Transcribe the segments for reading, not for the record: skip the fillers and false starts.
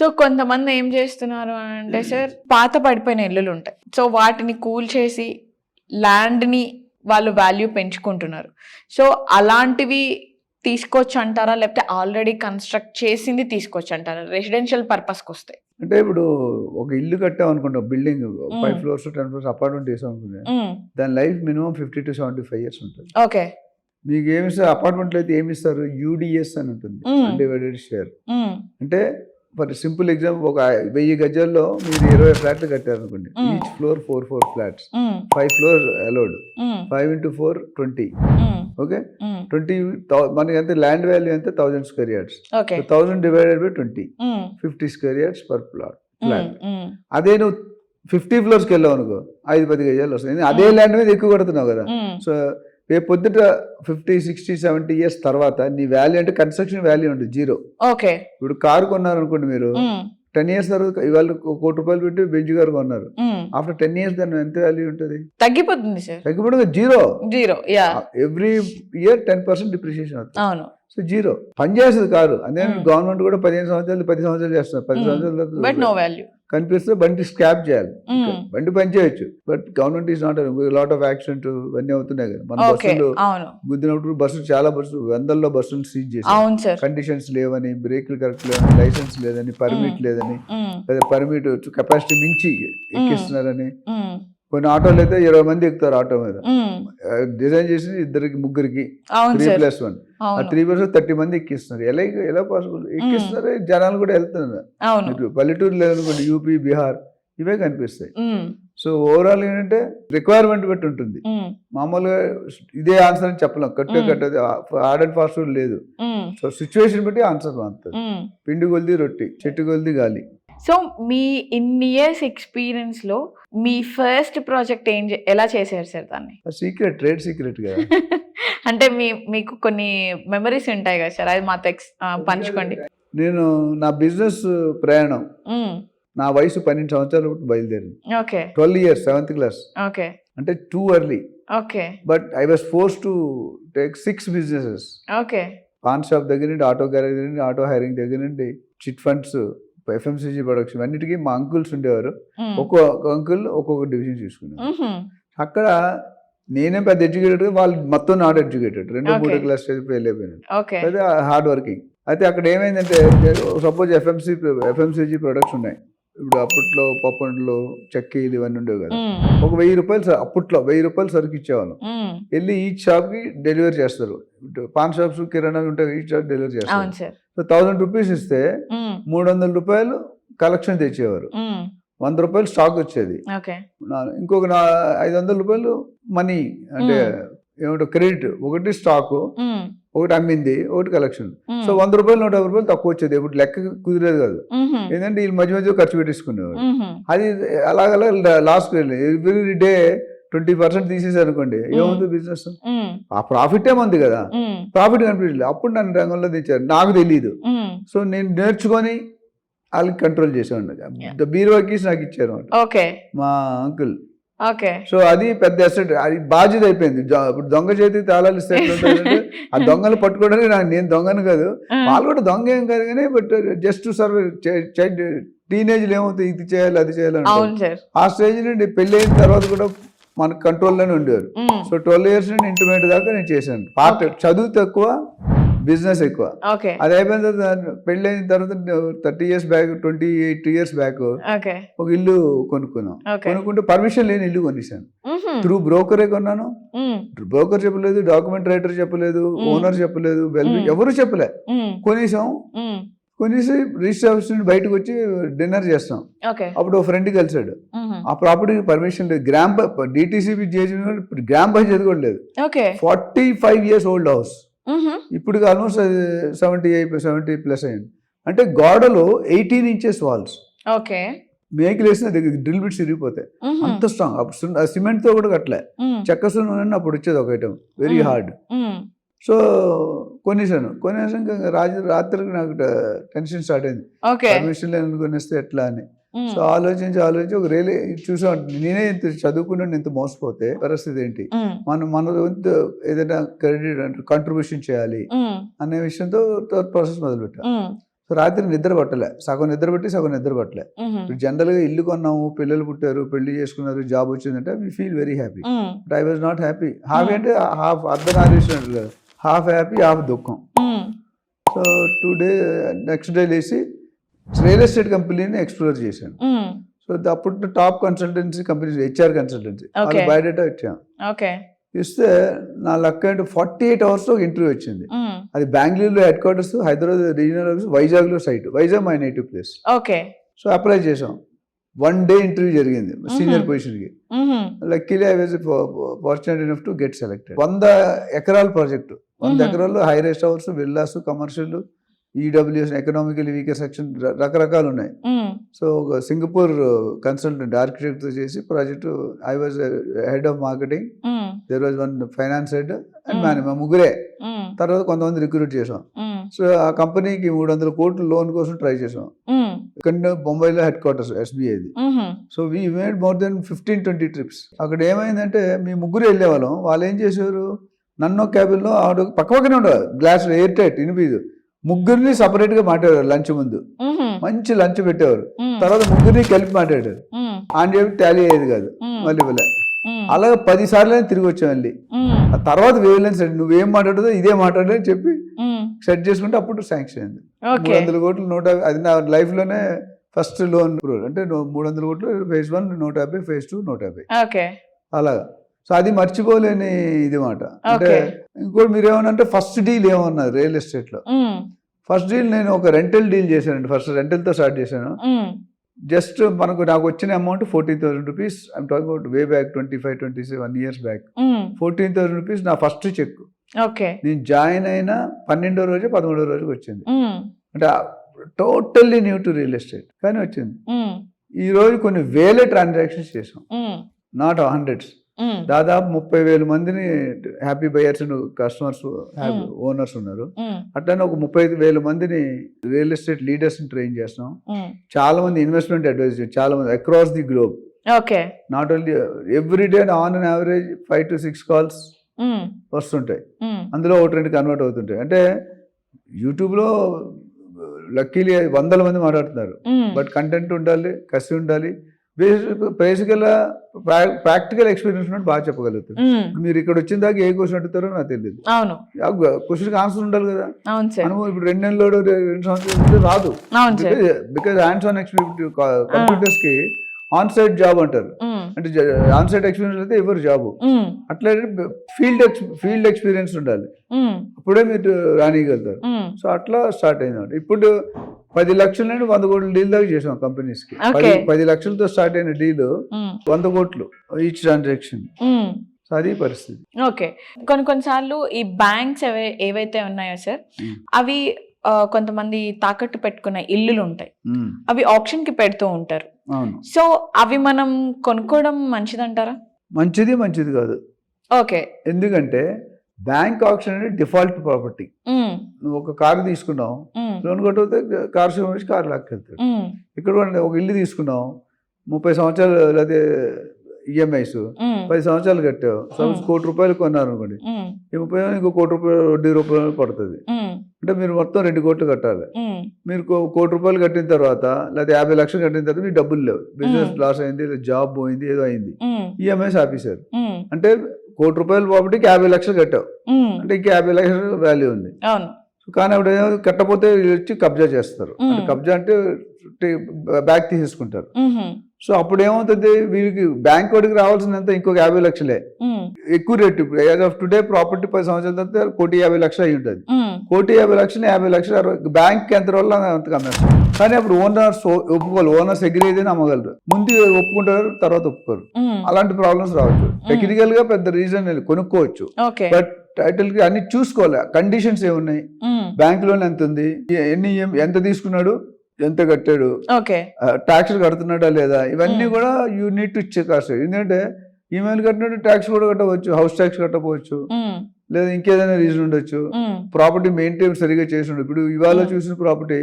So కొంతమంది ఏం చేస్తున్నారు అంటే సార్, పాత పడిపోయిన ఇల్లులు ఉంటాయి. సో వాటిని కూల్చేసి ల్యాండ్ని వాళ్ళు వాల్యూ పెంచుకుంటున్నారు. సో అలాంటివి తీసుకోవచ్చు అంటారా, లేకపోతే ఆల్రెడీ కన్స్ట్రక్ట్ చేసింది తీసుకోవచ్చు అంటారా రెసిడెన్షియల్ పర్పస్కి వస్తే? అంటే ఇప్పుడు ఒక ఇల్లు కట్టాం అనుకుంటాం, బిల్డింగ్ 5 floors 10 floors అపార్ట్మెంట్ వేసాం అనుకుంటే దాని లైఫ్ మినిమం 50 to 75 years ఉంటుంది. ఓకే. మీకు ఏమి ఇస్తారు అపార్ట్మెంట్లో అయితే ఏమి ఇస్తారు, యూడిఎస్ అని ఉంటుంది, అన్డివైడెడ్ షేర్. అంటే ఫర్ సింపుల్ ఎగ్జాంపుల్, ఒక 1000 గజాల్లో మీరు 20 ఫ్లాట్లు కట్టారు అనుకోండి, each floor 4 flats, 5 floors allowed, 5 into 4 20. Okay, 20 మనకి ఎంత ల్యాండ్ వాల్యూ ఎంత 1000 square yards. 1000 divided by 20, 50 square yards per flat. అదే నువ్వు 50 floors వెళ్ళావు అనుకో 5-10 గజాలు వస్తుంది. అదే ల్యాండ్ మీద ఎక్కువ కడుతున్నావు కదా. సో రేపు పొద్దుట 50, 60, 70 years తర్వాత నీ వాల్యూ అంటే కన్స్ట్రక్షన్ వాల్యూ ఉంటుంది జీరో. ఓకే. ఇప్పుడు కారు కొన్నారు అనుకోండి, మీరు 10 years తర్వాత ఇవాళ ₹1,00,00,000 పెట్టి బెంజ్ కారు కొన్నారు. ఆఫ్టర్ 10 years దాని ఎంత వాల్యూ ఉంటుంది? తగ్గిపోతుంది సార్. తగ్గిపోతుంది, zero. Yeah, every year 10% depreciation అవుతుంది. అవును. సో జీరో పని చేస్తుంది కారు. అదే గవర్నమెంట్ కూడా 15 సంవత్సరాలు 10 సంవత్సరాలు చేస్తున్నారు. 10 సంవత్సరాలు బట్ నో వాల్యూ కనిపిస్తే బండి స్క్రాప్ చేయాలి. బండి పని చేయొచ్చు, but government is not. Lot of accident ఇవన్నీ అవుతున్నాయి కదా. మన బస్సులు గుద్దినప్పుడు బస్సులు చాలా బస్సులు వందల్లో బస్సులు సీజ్ చేసి కండిషన్స్ లేవని, బ్రేకులు కరెక్ట్ లేవని, లైసెన్స్ లేదని, పర్మిట్ లేదని, లేదా పర్మిట్ కెపాసిటీ మించి ఎక్కిస్తున్నారని. కొన్ని ఆటోలు అయితే 20 మంది ఎక్కుతారు ఆటో మీద. డిజైన్ చేసి 2-3 3+1 ఆ 3+1 30 మంది ఎక్కిస్తున్నారు. ఎలా పాసిబుల్? ఎక్కిస్తున్నారు, జనాలు కూడా వెళ్తున్నారు. పల్లెటూరు లేదనుకోండి, యూపీ, బీహార్ ఇవే కనిపిస్తాయి. సో ఓవరాల్ ఏంటంటే రిక్వైర్మెంట్ బట్టి ఉంటుంది. మామూలుగా ఇదే ఆన్సర్ అని చెప్పలేం. కట్టేది హార్డ్ అండ్ ఫాస్ట్ లేదు. సో సిచ్యువేషన్ బట్టి ఆన్సర్ మారుతుంది. పిండి కొలిది రొట్టి, చెట్టు కొలిది గాలి. సో మీ ఇన్ని ఇయర్స్ ఎక్స్పీరియన్స్ లో మీ ఫస్ట్ ప్రాజెక్ట్ ఎలా చేశారు సార్ దాన్ని? సీక్రెట్, ట్రేడ్ సీక్రెట్ కదా. అంటే మీకు కొన్ని మెమరీస్ ఉంటాయి కదా సార్, అది మాతో పంచుకోండి. నేను నా బిజినెస్ ప్రయాణం నా వయసు 12 సంవత్సరాలు బయలుదేరింది. Okay. 12 years 7th class. Okay. అంటే too early. Okay. But I was force to take 6 businesses. Okay. Paan shop దగ్గర నుండి, ఆటో గ్యారేజ్ దగ్గర నుండి, ఆటో హైరింగ్ దగ్గర నుండి, చిట్ ఫండ్స్, FMCG ప్రొడక్షన్ అన్నిటికీ మా అంకుల్స్ ఉండేవారు. ఒక్కొక్క అంకుల్ ఒక్కొక్క డివిజన్ చూసుకున్నారు. అక్కడ నేనేం పెద్ద ఎడ్యుకేటెడ్, వాళ్ళు మొత్తం నాట్ ఎడ్యుకేటెడ్, 2-3 క్లాస్ ఫెయిల్ అయిపోయినాడు. అయితే హార్డ్ వర్కింగ్. అయితే అక్కడ ఏమైందంటే, సపోజ్ FMCG ప్రొడక్ట్స్ ఉన్నాయి. ఇప్పుడు అప్పట్లో పప్పుండ్లు, చెక్కీలు ఇవన్నీ ఉండేవి కదా. ఒక ₹1000 అప్పట్లో ₹1000 సరుకు ఇచ్చేవాళ్ళం. వెళ్ళి ఈచ్ షాప్ కి డెలివరీ చేస్తారు. పాన్ షాప్స్, కిరాణా ఉంటాయి, ఈచ్ షాప్ డెలివరీ చేస్తారు. సో ₹1000 ఇస్తే ₹300 కలెక్షన్ తెచ్చేవారు. ₹100 స్టాక్ వచ్చేది. ఇంకొక ₹500 మనీ, అంటే ఏమంటారు క్రెడిట్. ఒకటి స్టాక్, ఒకటి అమ్మింది, ఒకటి కలెక్షన్. సో ₹100 ₹150 తక్కువ వచ్చేది. ఇప్పుడు లెక్క కుదిరేది కాదు. ఏంటంటే వీళ్ళు మధ్య ఖర్చు పెట్టేసుకునేవారు. అది అలాగలా లాస్ట్ ఎవ్రీ డే 20% తీసేసారు అనుకోండి, ఏముంది బిజినెస్? ఆ ప్రాఫిట్ ఏముంది కదా, ప్రాఫిట్ కనిపించలేదు. అప్పుడు నన్ను రంగంలో తెచ్చారు, నాకు తెలియదు. సో నేను నేర్చుకొని వాళ్ళకి కంట్రోల్ చేసేవాడిని. బీరువాకి నాకు ఇచ్చారు మా అంకుల్. సో అది పెద్ద అసెట్, అది బాధ్యత అయిపోయింది. ఇప్పుడు దొంగ చేతికి తాళాలు ఇస్తే ఆ దొంగలు పట్టుకోవడానికి నేను దొంగను కాదు, వాళ్ళు కూడా దొంగ ఏం కాదు కానీ, బట్ జస్ట్ సర్వ్ టీనేజ్లు ఏమవుతాయి, ఇది చేయాలి అది చేయాలి. ఆ స్టేజ్ నుండి పెళ్లి అయిన తర్వాత కూడా మన కంట్రోల్లోనే ఉండేవారు. సో 12 years నుండి ఇంటర్మీడియట్ దాకా నేను చేశాను. పార్ట్ చదువు తక్కువ, బిజినెస్ ఎక్కువ. అది అయిపోయిన తర్వాత పెళ్లి అయిన తర్వాత 30 years బ్యాక్, 28 years బ్యాక్ ఒక ఇల్లు కొనుక్కున్నాం. కొనుక్కుంటే పర్మిషన్ లేని ఇల్లు కొనేసాను. త్రూ బ్రోకరే కొన్నాను. బ్రోకర్ చెప్పలేదు, డాక్యుమెంట్ రైటర్ చెప్పలేదు, ఓనర్ చెప్పలేదు, ఎవరు చెప్పలే. కొనేసి రిజిస్టర్ ఆఫీస్ నుండి బయటకు వచ్చి డిన్నర్ చేస్తాం. అప్పుడు ఒక ఫ్రెండ్ కలిసాడు. ఆ ప్రాపర్టీకి పర్మిషన్ లేదు. DTCP గ్రామ్ పంచాయతీ కూడా లేదు. 45 years ఓల్డ్ హౌస్. ఇప్పుడు ఆల్మోస్ట్ 70+ అయింది. అంటే గోడలు 18 inches వాల్స్. మేకులు వేసిన డ్రిల్ బిట్స్ ఇరిగిపోతాయి, అంత స్ట్రాంగ్. అప్పుడు సిమెంట్ తో కూడా కట్టలే, చెక్క సున్నం అప్పుడు వచ్చేది ఒక ఐటమ్, వెరీ హార్డ్. సో కొనేసాను. రాత్రికి నాకు టెన్షన్ స్టార్ట్ అయింది, పర్మిషన్ లేని కొనేస్తే ఎట్లా అని. సో ఆలోచించి ఒక రియలీ చూసాం. నేనే ఇంత చదువుకున్నా ఇంత మోసపోతే పరిస్థితి ఏంటి, మన ఏదైనా క్రెడిట్ కంట్రిబ్యూషన్ చేయాలి అనే విషయంతో ప్రాసెస్ మొదలుపెట్టాను. సో రాత్రి నిద్ర పట్టలే, సగం నిద్ర పట్టి సగం నిద్ర పట్టలే. ఇప్పుడు జనరల్గా ఇల్లు కొన్నాము, పిల్లలు పుట్టారు, పెళ్లి చేసుకున్నారు, జాబ్ వచ్చిందంటే we feel very happy. But I was not happy. Happy అంటే హాఫ్ అర్ధనారీశ్వరుడు కదా, హాఫ్ హ్యాపీ హాఫ్ దుఃఖం. సో 2 days నెక్స్ట్ డే లేచి రియల్ ఎస్టేట్ కంపెనీని ఎక్స్ప్లోర్ చేశాను. సో అప్పుడు top consultancy companies, HR consultancy, వాళ్ళు బయోడేటా ఇచ్చాను. ఇస్తే నా లక్ అంటే 48 hours ఒక ఇంటర్వ్యూ వచ్చింది. అది బెంగళూరులో headquarters, Hyderabad regional office, వైజాగ్లో సైట్. Vizag my native place. So apply చేసాం. 1 day ఇంటర్వ్యూ జరిగింది సీనియర్ పొజిషన్కి. Luckily I was fortunate enough to get selected. 100 ఎకరాల ప్రాజెక్టు, 100 ఎకరాల్లో high rest house, villas, commercial, EWS, economical weaker section, రకరకాలు ఉన్నాయి. సో ఒక సింగపూర్ కన్సల్టెంట్ ఆర్కిటెక్ట్తో చేసి project. I was head of marketing, there was 1 finance head and manager, ముగ్గురే. తర్వాత కొంతమంది రిక్రూట్ చేసాం. సో ఆ కంపెనీకి 300 కోట్లు లోన్ కోసం ట్రై చేసాం. ఇక్కడ బొంబాయిలో హెడ్ క్వార్టర్స్ ఎస్బీఐది. So we made more than 15-20 trips. అక్కడ ఏమైందంటే మీ ముగ్గురు వెళ్ళేవాళ్ళం. వాళ్ళు ఏం చేసేవారు, నన్ను క్యాబిన్లో ఆవిడ పక్కనే ఉండవు, గ్లాస్ ఎయిర్ టైట్ వినిపిదు. ముగ్గురిని సపరేట్ గా మాట్లాడారు లంచ్ ముందు, మంచి లంచ్ పెట్టేవారు. తర్వాత ముగ్గురిని కలిపి మాట్లాడారు. అని చెప్పి టాలీ అయ్యేది కాదు, మళ్ళీ ఇవ్వలే. అలాగే 10 సార్లు తిరిగి వచ్చాం మళ్ళీ. ఆ తర్వాత వేవ్లెన్స్ నువ్వేం మాట్లాడదో ఇదే మాట్లాడని చెప్పి సెట్ చేసుకుంటే అప్పుడు శాంక్షన్ అయింది. 300 కోట్లు 150. అది నా లైఫ్ లోనే ఫస్ట్ లోన్ అంటే 300 కోట్లు, phase 1 150, phase 2 150. అలాగా. సో అది మర్చిపోలేని ఇది మాట. అంటే ఇంకోటి మీరు ఏమన్నా ఫస్ట్ డీల్ ఏమన్నారు రియల్ ఎస్టేట్ లో. ఫస్ట్ డీల్ నేను ఒక రెంటల్ డీల్ చేశానండి. ఫస్ట్ రెంటల్ తో స్టార్ట్ చేశాను. జస్ట్ నాకు వచ్చిన amount 14,000 rupees. I'm talking about way back 25-27 years back. 14,000 rupees నా ఫస్ట్ చెక్. నేను జాయిన్ అయిన 12వ రోజు 13వ రోజుకి వచ్చింది. అంటే totally new to real estate కానీ వచ్చింది. ఈ రోజు కొన్ని వేల ట్రాన్సాక్షన్స్ చేసాం, నాట్ హండ్రెడ్స్. దాదాపు 30,000 మందిని హ్యాపీ బయర్స్ కస్టమర్స్ ఓనర్స్ ఉన్నారు. అట్లానే ఒక 35,000 మందిని రియల్ ఎస్టేట్ లీడర్స్ ని ట్రైన్ చేస్తున్నాం. చాలా మంది ఇన్వెస్ట్మెంట్ అడ్వైజర్, చాలా మంది across the globe. Not only every day on an average 5 to 6 calls వస్తుంటాయి. అందులో 1-2 కన్వర్ట్ అవుతుంటాయి. అంటే యూట్యూబ్ లో లక్కీలీ 100 మంది మాట్లాడుతున్నారు. బట్ కంటెంట్ ఉండాలి, కసి ఉండాలి, బేసికల్ ప్రాక్టికల్ ఎక్స్పీరియన్స్ ఉన్నట్టు బాగా చెప్పగలుగుతారు. మీరు ఇక్కడ వచ్చిన దాకా ఏ క్వశ్చన్ అడుగుతారో నాకు తెలియదు. క్వశ్చన్ ఆన్సర్ ఉండాలి కదా. అనుభవం ఇప్పుడు 2 నెలలు 2 సంవత్సరాలు రాదు. Because hands on experience computers కి ఆన్ సైట్ జాబ్ అంటారు. అంటే ఆన్ సైట్ ఎక్స్పీరియన్స్ అయితే ఎవరు జాబ్. అట్లా ఫీల్డ్ ఎక్స్పీరియన్స్ ఉండాలి, అప్పుడే మీరు రానియగలుగుతారు. సో అట్లా స్టార్ట్ అయింది. ఇప్పుడు 10 లక్షల నుండి 100 కోట్ల డీల్ దాకా చేసాం కంపెనీస్ కి. 10 లక్షలతో స్టార్ట్ అయిన డీల్ 100 కోట్లు ఈచ్ ట్రాన్సాక్షన్. సో అది పరిస్థితి. ఓకే. కొన్నిసార్లు ఈ బ్యాంక్స్ ఏవైతే ఉన్నాయో సార్, అవి కొంతమంది తాకట్టు పెట్టుకున్న ఇల్లులు ఉంటాయి, అవి ఆప్షన్ కి పెడుతూ ఉంటారు. సో అవి మనం కొనుక్కోవడం మంచిదంటారా? మంచిది కాదు. ఓకే. ఎందుకంటే బ్యాంక్ ఆప్షన్ అంటే డిఫాల్ట్ ప్రాపర్టీ. నువ్వు ఒక కారు తీసుకున్నావు, లోన్ కట్టకపోతే కార్ షో నుంచి కారు లాక్కెళ్తాడు. ఇక్కడ ఒక ఇల్లు తీసుకున్నావు, 30 సంవత్సరాలు లేదా ఈఎంఐస్ 10 సంవత్సరాలు కట్టావు, సపోజ్ ₹1,00,00,000 కొన్నారు అనుకోండి, ఈ 30 ఇంకో ₹1,00,00,000 వడ్డీ రూపాయలు పడుతుంది. అంటే మీరు మొత్తం 2 కోట్లు కట్టాలి. మీరు ₹1,00,00,000 కట్టిన తర్వాత లేదా 50 లక్షలు కట్టిన తర్వాత మీకు డబ్బులు లేవు, బిజినెస్ లాస్ అయింది, లేదా జాబ్ పోయింది, ఏదో అయింది, ఈఎంఐస్ ఆపేశారు. అంటే ₹1,00,00,000 ప్రాపర్టీకి 50 లక్షలు కట్టావు, అంటే ఇంకా 50 లక్షలు వాల్యూ ఉంది. కానీ అప్పుడు కట్టకపోతే వచ్చి కబ్జా చేస్తారు. అంటే కబ్జా అంటే బ్యాక్ తీసేసుకుంటారు. సో అప్పుడు ఏమవుతుంది, వీరికి బ్యాంక్ వాడికి రావాల్సినంత ఇంకొక 50 లక్షలే ఎక్కువ rate. As of today property 10 సంవత్సరాల తర్వాత 1,50,00,000 అయి ఉంటుంది. 1,50,00,000 50 లక్షలు బ్యాంక్ ఎంత వల్ల అంతకు అమ్మేస్తారు. కానీ అప్పుడు ఓనర్స్ ఒప్పుకోవాలి, ఓనర్స్ అగ్రీ అయితే అమ్మగలరు. ముందు ఒప్పుకుంటారు, తర్వాత ఒప్పుకోరు. అలాంటి ప్రాబ్లమ్స్ రావచ్చు. టెక్నికల్ గా పెద్ద రీజన్ కొనుక్కోవచ్చు, బట్ టైటిల్ కి అన్ని చూసుకోవాలి. కండిషన్స్ ఏమున్నాయి, బ్యాంక్ లోన్ ఎంత ఉంది, ఎంత తీసుకున్నాడు, ఎంత కట్టాడు, ట్యాక్స్ కడుతున్నాడా లేదా, ఇవన్నీ కూడా యూ నీడ్ టు చెక్. ఎందుకంటే ఈమెయిల్ కట్టినట్టు ట్యాక్స్ కూడా కట్టవచ్చు, హౌస్ ట్యాక్స్ కట్టవచ్చు, లేదా ఇంకేదైనా రీజన్ ఉండొచ్చు. ప్రాపర్టీ మెయింటైన్ సరిగా చేసి ఉండదు. ఇప్పుడు ఇవాళ చూసిన ప్రాపర్టీ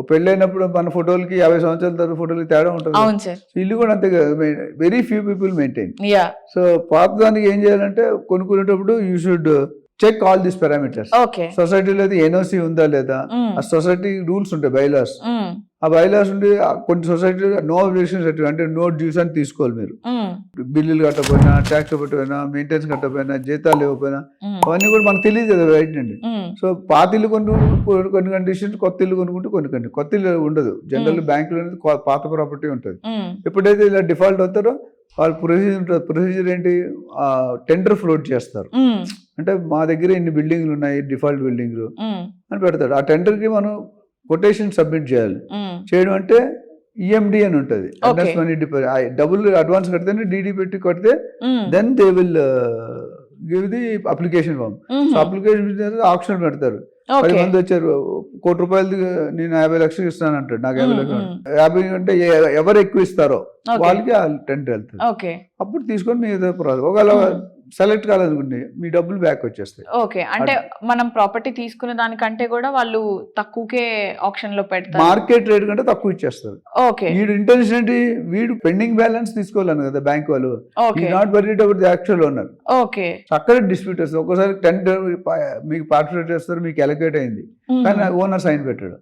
పెళ్ళైనప్పుడు మన ఫోటోలకి 50 సంవత్సరాల తర్వాత ఫోటోలకి తేడా ఉంటుంది. ఇల్లు కూడా అంతే, very few people maintain. So పాత దానికి ఏం చేయాలంటే కొనుక్కునేటప్పుడు you should check all these parameters. Okay. సొసైటీలో అయితే ఎన్ఓసి ఉందా లేదా, ఆ సొసైటీ రూల్స్ ఉంటాయి, బైలాస్. ఆ బైలాస్ ఉండి కొన్ని సొసైటీ నో అబ్జెక్షన్ సర్టిఫికేట్ అంటే నో డ్యూస్ అని తీసుకోవాలి మీరు. బిల్లులు కట్టకపోయినా, ట్యాక్స్ కట్టకపోయినా, మెయింటెనెన్స్ కట్టకపోయినా, జీతాలు ఇవ్వకపోయినా అవన్నీ కూడా మనకు తెలియదు కదా బయట నుండి. సో పాత ఇల్లు కొన్ని కండిషన్స్, కొత్త ఇల్లు కొనుక్కుంటే కొన్ని కొత్త ఇల్లు ఉండదు. జనరల్ బ్యాంకులో అనేది పాత ప్రాపర్టీ ఉంటుంది. ఎప్పుడైతే ఇలా డిఫాల్ట్ అవుతారో వాళ్ళ ప్రొసీజర్ ఉంటుంది. ప్రొసీజర్ ఏంటి, టెండర్ ఫ్లోట్ చేస్తారు. అంటే మా దగ్గర ఇన్ని బిల్డింగ్లు ఉన్నాయి, డిఫాల్ట్ బిల్డింగ్లు అని పెడతాడు. ఆ టెండర్కి మనం కొటేషన్ సబ్మిట్ చేయాలి. చేయడం అంటే ఈఎండి అని ఉంటుంది, అడ్వాన్స్ మనీ డిపాజిట్. డబ్బులు అడ్వాన్స్ కడితేనే డీడీ పెట్టి కడితే then they will give the application form. So application option పెడతారు. 10 మంది వచ్చారు, ₹1,00,00,000 నేను 50 లక్షలు ఇస్తాను అంటాడు. నాకు 50 లక్షలు, 50 అంటే ఎవరు ఎక్కువ ఇస్తారో వాళ్ళకి ఆ టెండర్ వెళ్తుంది. అప్పుడు తీసుకొని మీ ఒకవేళ సెలెక్ట్ కాలేదనుకోండి మీ డబ్బులు బ్యాక్ వచ్చేస్తాయి. ఓకే, అంటే మనం ప్రాపర్టీ తీసుకునే దానికంటే కూడా వాళ్ళు తక్కువకే ఆప్షన్ లో పెడతారు, మార్కెట్ రేట్ కంటే తక్కువ ఇచ్చేస్తారు. ఓకే. వీడు ఇంటెన్షన్ ఏంటి, వీడు పెండింగ్ బ్యాలెన్స్ తీసుకోవాలని కదా బ్యాంక్ వాళ్ళు, not worried about the actual owner. Okay. అక్కడ డిస్ప్యూట్ వస్తుంది. ఒక్కసారి టెండర్ మీకు పార్టిసిపేట్ చేస్తారు, మీకు అలొకేట్ అయింది, కానీ ఓనర్ సైన్ పెట్టాడు.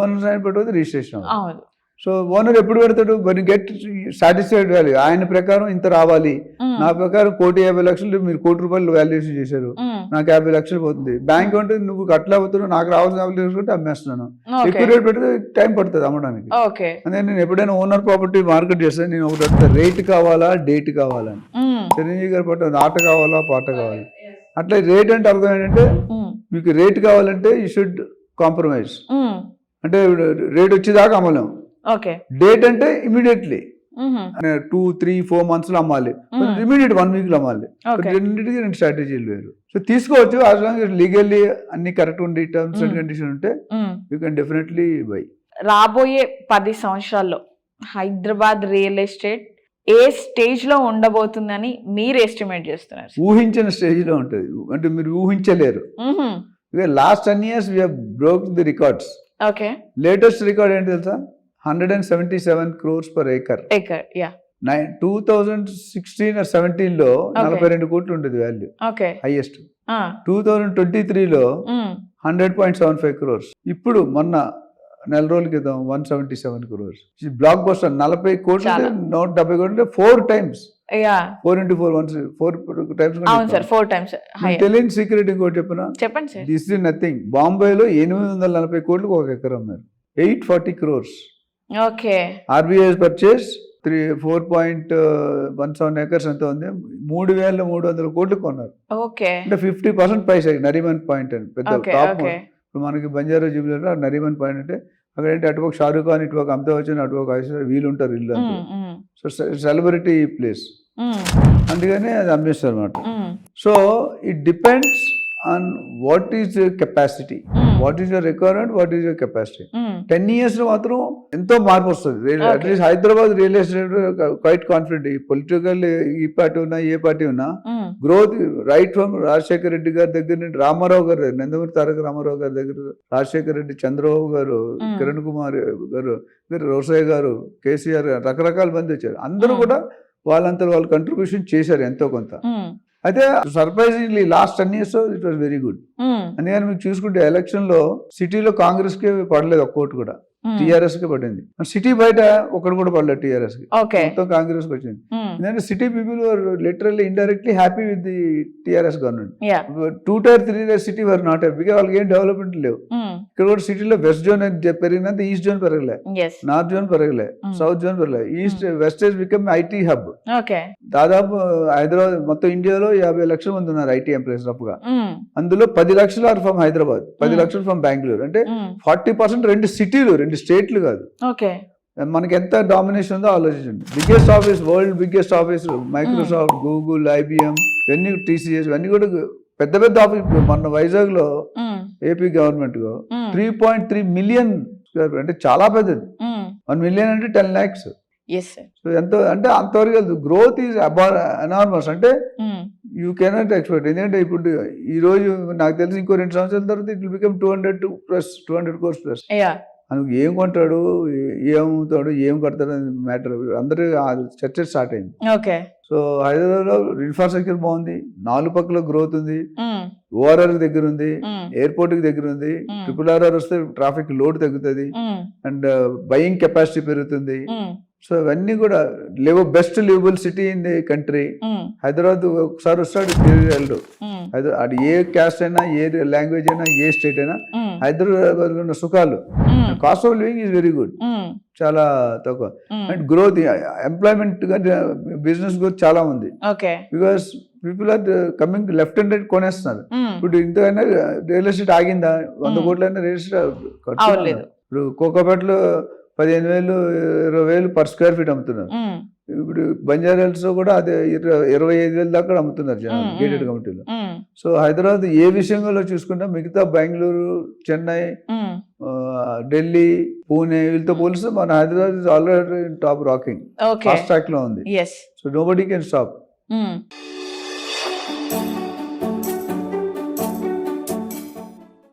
ఓనర్ సైన్ పెట్టకపోతే రిజిస్ట్రేషన్ అవ్వదు. సో ఓనర్ ఎప్పుడు పెడతాడు, మరి గెట్ సాటిస్ఫైడ్ వాల్యూ. ఆయన ప్రకారం ఇంత రావాలి, నా ప్రకారం ₹1,50,00,000 మీరు ₹1,00,00,000 వాల్యుయేషన్ చేశారు, నాకు 50 లక్షలు పోతుంది. బ్యాంక్ అంటే నువ్వు అట్లా అవుతున్నావు, నాకు రావాల్సిన 50 లక్షలు అమ్మేస్తున్నాను. ఎక్కువ రేట్ పెడితే టైం పడుతుంది అమ్మడానికి. అదే నేను ఎప్పుడైనా ఓనర్ ప్రాపర్టీ మార్కెట్ చేస్తాను, నేను ఒకటి అడుగుతా, రేట్ కావాలా డేట్ కావాలని. చిరంజీవి గారు పట్టు ఆట కావాలా పాట కావాలి. అట్లా రేట్ అంటే అర్థం ఏంటంటే, మీకు రేట్ కావాలంటే యూ షుడ్ కాంప్రమైజ్. అంటే రేట్ వచ్చేదాకా అమ్మలేం. డేట్ అంటే ఇమీడియట్లీ 2, 3, 4 months లో అమ్మాలి, ఇమీడియట్ 1 week లో అమ్మాలి. రెండింటికి 2 స్ట్రాటజీలు వేరు. సో తీసుకోవచ్చు, యాజ్ లాంగ్ as లీగల్లీ అన్ని కరెక్ట్ ఉండి టర్మ్స్ అండ్ కండిషన్ ఉంటే యూ కెన్ డెఫినెట్లీ బై. రాబోయే 10 సంవత్సరాల్లో హైదరాబాద్ రియల్ ఎస్టేట్ ఏ స్టేజ్ లో ఉండబోతుందని మీరు ఎస్టిమేట్ చేస్తున్నారు? ఊహించిన స్టేజ్ లో ఉంటుంది, అంటే మీరు ఊహించలేరు. Last 10 years we have broke the records. ఓకే. లేటెస్ట్ రికార్డ్ ఏంటి తెలుసా, 177 crores per acre. 2016 or 17 లో 42 కోట్లు ఉండేది వాల్యూ, హైయెస్ట్. 2023 లో 100.75 crores. ఇప్పుడు మొన్న నెల రోజుల క్రితం 177 crores. బ్లాక్ బస్టర్ 40 కోట్లు, 170 కోట్లు, 4 times. 4 into 4 4 times. తెలియని సీక్రెట్ ఇంకోటి చెప్పండి. This is nothing. బాంబేలో 840 కోట్లకు 1 ఎకరం అన్నారు, 840 crores. RBI purchase 4.17 acres ఎంత ఉంది, 3,300 కోట్లు కొన్నారు. అంటే 50% ప్రైస్. నరీమన్ పాయింట్ అని పెద్ద టాప్. ఇప్పుడు మనకి బంజారా జూబ్లీలో నరీమన్ పాయింట్ అంటే అక్కడ ఏంటి, అటుపక్క షారూక్ ఖాన్, ఇటుపక్క అమితాబ్ బచ్చన్, అటుపక్క వీళ్ళు ఉంటారు ఇల్లు. సో సెలబ్రిటీ ప్లేస్, అందుకనే అది అమ్మేస్తారు అనమాట. So it depends on what is your capacity, what is your requirement, what is your capacity. 10 years లో మాత్రం ఎంతో మార్పు వస్తుంది. At least Hyderabad real estate quiet confident. ఈ పొలిటికల్ ఈ పార్టీ ఉన్నా ఏ పార్టీ ఉన్నా growth right from Rajasekhara Reddy గారి దగ్గర నుండి, రామారావు గారు, నందమూరి తారక రామారావు గారి దగ్గర, రాజశేఖర రెడ్డి, చంద్రబాబు గారు, కిరణ్ కుమార్ గారు, రోసయ్య గారు, కేసీఆర్ గారు, రకరకాల మంది వచ్చారు. అందరూ కూడా వాళ్ళంతా వాళ్ళు కంట్రిబ్యూషన్ చేశారు ఎంతో కొంత. అయితే surprisingly last 10 years it was very good. అందుకని మీకు చూసుకుంటే ఎలక్షన్ లో సిటీలో కాంగ్రెస్ కి పడలేదు ఒక్క ఓటు కూడా, టీఆర్ఎస్ కి పడింది. సిటీ బయట ఒకటి కూడా పడలేదు టీఆర్ఎస్ కి, మొత్తం కాంగ్రెస్ కి వచ్చింది. ఎందుకంటే city people were literally indirectly happy with the TRS government. 2 tier 3 tier city were not happy, because వాళ్ళకి ఏం డెవలప్మెంట్ లేవు. ఇక్కడ కూడా సిటీలో వెస్ట్ జోన్ పెరిగినంత ఈస్ట్ జోన్ పెరగలే, నార్త్ జోన్ పెరగలే, సౌత్ జోన్ పెరగలే. East west become IT hub. దాదాపు హైదరాబాద్ మొత్తం ఇండియాలో 50 లక్షల మంది ఉన్నారు ఐటీ ఎంప్లాయీస్ రఫ్గా. అందులో 10 లక్షలు ఆర్ ఫ్రమ్ హైదరాబాద్, 10 లక్షలు ఫ్రమ్ బెంగళూరు. అంటే 40% 2 సిటీలు, 2 స్టేట్లు కాదు. మనకి ఎంత డామినేషన్ ఉందో ఆలోచించండి. Biggest office, world biggest office, Microsoft, Google, IBM, ఇవన్నీ, TCS, ఇవన్నీ కూడా పెద్ద పెద్ద ఆఫీస్. మన వైజాగ్ లో AP government 3.3 million square feet, అంటే చాలా పెద్దది. 1 million అంటే 10 lakhs. సో ఎంతో, అంటే అంతవరకు గ్రోత్ ఈజ్ ఎనార్మస్. అంటే యూ కెనాట్ ఎక్స్పెక్ట్. ఎందుకంటే ఇప్పుడు ఈ రోజు నాకు తెలిసి ఇంకో 2 సంవత్సరాల తర్వాత it will become 200 crores plus. అందుకు ఏం కొంటాడు, ఏమవుతాడు, ఏం కడతాడు అని మ్యాటర్ అందరూ చర్చ స్టార్ట్ అయింది. సో హైదరాబాద్లో ఇన్ఫ్రాస్ట్రక్చర్ బాగుంది, 4 పక్కల గ్రోత్ ఉంది, ఓఆర్ఆర్ దగ్గర ఉంది, ఎయిర్పోర్ట్కి దగ్గర ఉంది, RRR వస్తే ట్రాఫిక్ లోడ్ తగ్గుతుంది అండ్ బయింగ్ కెపాసిటీ పెరుగుతుంది. సో ఇవన్నీ కూడా best liveable city in the country. Hyderabad ఒకసారి వస్తాడు వెళ్ళడు. అది ఏ క్యాస్ట్ అయినా, ఏ లాంగ్వేజ్ అయినా, ఏ స్టేట్ అయినా హైదరాబాద్ లో ఉన్న సుఖాలు, cost of living is very good, చాలా తక్కువ. And growth, employment business growth చాలా ఉంది. Because people are coming left and right కొనేస్తున్నారు. ఇప్పుడు ఇంతకైనా రియల్ ఎస్టేట్ ఆగిందా? 100 కోట్లైనా రియల్ ఎస్టేట్. ఇప్పుడు కోకాపేటలో 15,000, 20,000 పర్ స్క్వేర్ ఫీట్ అమ్ముతున్నారు. ఇప్పుడు బంజారాల్స్ లో కూడా అదే 25,000 దాకా అమ్ముతున్నారు జనాలు గేటెడ్ కమిటీలో. సో హైదరాబాద్ ఏ విషయంలో చూసుకున్నా మిగతా బెంగళూరు, చెన్నై, ఢిల్లీ, పూణే వీళ్ళతో పోలిస్తే మన Hyderabad is already top rocking, fast track లో ఉంది. So nobody can stop.